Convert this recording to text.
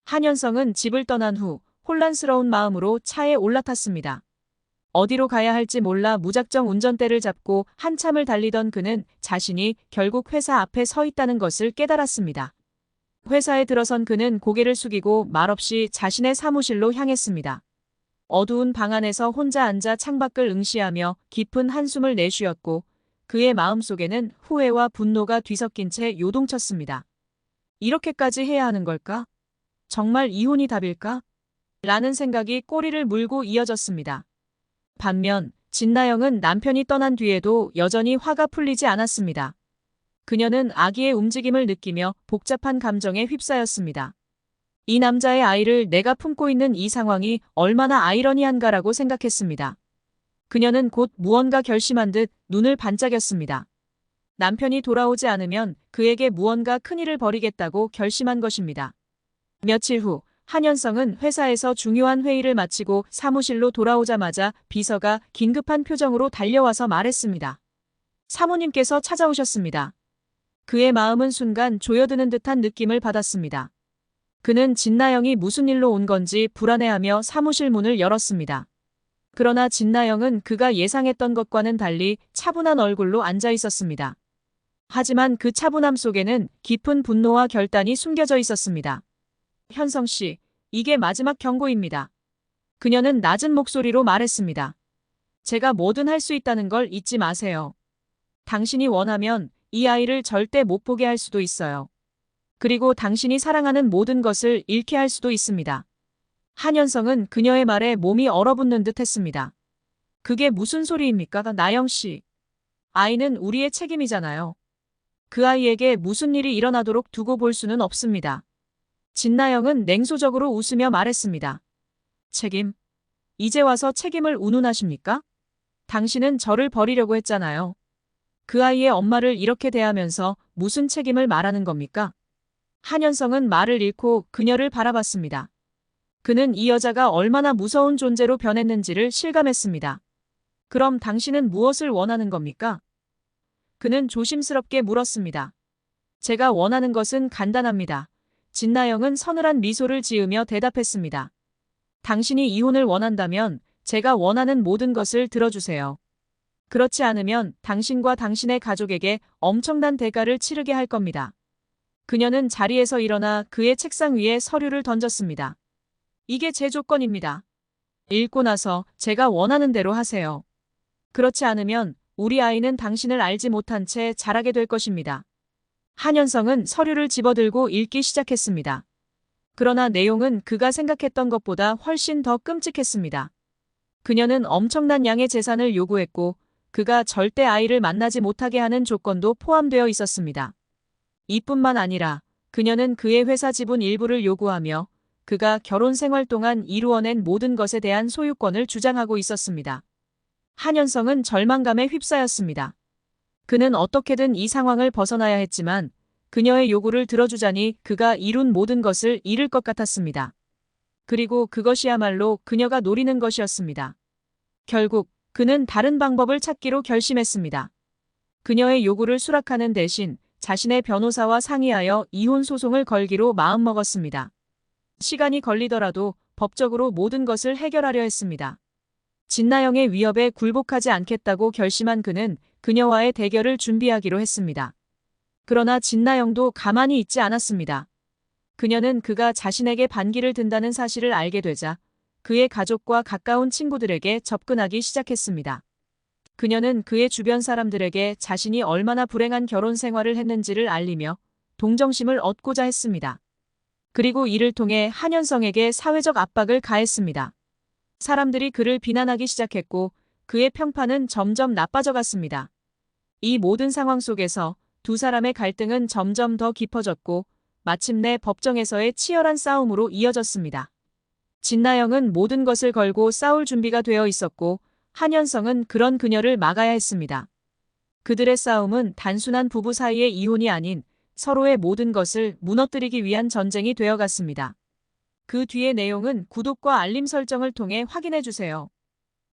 한현성은 집을 떠난 후 혼란스러운 마음으로 차에 올라탔습니다. 어디로 가야 할지 몰라 무작정 운전대를 잡고 한참을 달리던 그는 자신이 결국 회사 앞에 서 있다는 것을 깨달았습니다. 회사에 들어선 그는 고개를 숙이고 말없이 자신의 사무실로 향했습니다. 어두운 방 안에서 혼자 앉아 창밖을 응시하며 깊은 한숨을 내쉬었고 그의 마음속에는 후회와 분노가 뒤섞인 채 요동쳤습니다. 이렇게까지 해야 하는 걸까? 정말 이혼이 답일까? 라는 생각이 꼬리를 물고 이어졌습니다. 반면 진나영은 남편이 떠난 뒤에도 여전히 화가 풀리지 않았습니다. 그녀는 아기의 움직임을 느끼며 복잡한 감정에 휩싸였습니다. 이 남자의 아이를 내가 품고 있는 이 상황이 얼마나 아이러니한가라고 생각했습니다. 그녀는 곧 무언가 결심한 듯 눈을 반짝였습니다. 남편이 돌아오지 않으면 그에게 무언가 큰일을 벌이겠다고 결심한 것입니다. 며칠 후 한현성은 회사에서 중요한 회의를 마치고 사무실로 돌아오자마자 비서가 긴급한 표정으로 달려와서 말했습니다. 사모님께서 찾아오셨습니다. 그의 마음은 순간 조여드는 듯한 느낌을 받았습니다. 그는 진나영이 무슨 일로 온 건지 불안해하며 사무실 문을 열었습니다. 그러나 진나영은 그가 예상했던 것과는 달리 차분한 얼굴로 앉아 있었습니다. 하지만 그 차분함 속에는 깊은 분노와 결단이 숨겨져 있었습니다. 현성 씨, 이게 마지막 경고입니다. 그녀는 낮은 목소리로 말했습니다. 제가 뭐든 할 수 있다는 걸 잊지 마세요. 당신이 원하면 이 아이를 절대 못 보게 할 수도 있어요. 그리고 당신이 사랑하는 모든 것을 잃게 할 수도 있습니다. 한현성은 그녀의 말에 몸이 얼어붙는 듯 했습니다. 그게 무슨 소리입니까, 나영 씨? 아이는 우리의 책임이잖아요. 그 아이에게 무슨 일이 일어나도록 두고 볼 수는 없습니다. 진나영은 냉소적으로 웃으며 말했습니다. 책임? 이제 와서 책임을 운운하십니까? 당신은 저를 버리려고 했잖아요. 그 아이의 엄마를 이렇게 대하면서 무슨 책임을 말하는 겁니까? 한현성은 말을 잃고 그녀를 바라봤습니다. 그는 이 여자가 얼마나 무서운 존재로 변했는지를 실감했습니다. 그럼 당신은 무엇을 원하는 겁니까? 그는 조심스럽게 물었습니다. 제가 원하는 것은 간단합니다. 진나영은 서늘한 미소를 지으며 대답했습니다. 당신이 이혼을 원한다면 제가 원하는 모든 것을 들어주세요. 그렇지 않으면 당신과 당신의 가족에게 엄청난 대가를 치르게 할 겁니다. 그녀는 자리에서 일어나 그의 책상 위에 서류를 던졌습니다. 이게 제 조건입니다. 읽고 나서 제가 원하는 대로 하세요. 그렇지 않으면 우리 아이는 당신을 알지 못한 채 자라게 될 것입니다. 한현성은 서류를 집어들고 읽기 시작했습니다. 그러나 내용은 그가 생각했던 것보다 훨씬 더 끔찍했습니다. 그녀는 엄청난 양의 재산을 요구했고 그가 절대 아이를 만나지 못하게 하는 조건도 포함되어 있었습니다. 이뿐만 아니라 그녀는 그의 회사 지분 일부를 요구하며 그가 결혼 생활 동안 이루어낸 모든 것에 대한 소유권을 주장하고 있었습니다. 한현성은 절망감에 휩싸였습니다. 그는 어떻게든 이 상황을 벗어나야 했지만 그녀의 요구를 들어주자니 그가 이룬 모든 것을 잃을 것 같았습니다. 그리고 그것이야말로 그녀가 노리는 것이었습니다. 결국 그는 다른 방법을 찾기로 결심했습니다. 그녀의 요구를 수락하는 대신 자신의 변호사와 상의하여 이혼 소송을 걸기로 마음먹었습니다. 시간이 걸리더라도 법적으로 모든 것을 해결하려 했습니다. 진나영의 위협에 굴복하지 않겠다고 결심한 그는 그녀와의 대결을 준비하기로 했습니다. 그러나 진나영도 가만히 있지 않았습니다. 그녀는 그가 자신에게 반기를 든다는 사실을 알게 되자 그의 가족과 가까운 친구들에게 접근하기 시작했습니다. 그녀는 그의 주변 사람들에게 자신이 얼마나 불행한 결혼 생활을 했는지를 알리며 동정심을 얻고자 했습니다. 그리고 이를 통해 한현성에게 사회적 압박을 가했습니다. 사람들이 그를 비난하기 시작했고 그의 평판은 점점 나빠져갔습니다. 이 모든 상황 속에서 두 사람의 갈등은 점점 더 깊어졌고 마침내 법정에서의 치열한 싸움으로 이어졌습니다. 진나영은 모든 것을 걸고 싸울 준비가 되어 있었고 한현성은 그런 그녀를 막아야 했습니다. 그들의 싸움은 단순한 부부 사이의 이혼이 아닌 서로의 모든 것을 무너뜨리기 위한 전쟁이 되어갔습니다. 그 뒤의 내용은 구독과 알림 설정을 통해 확인해 주세요.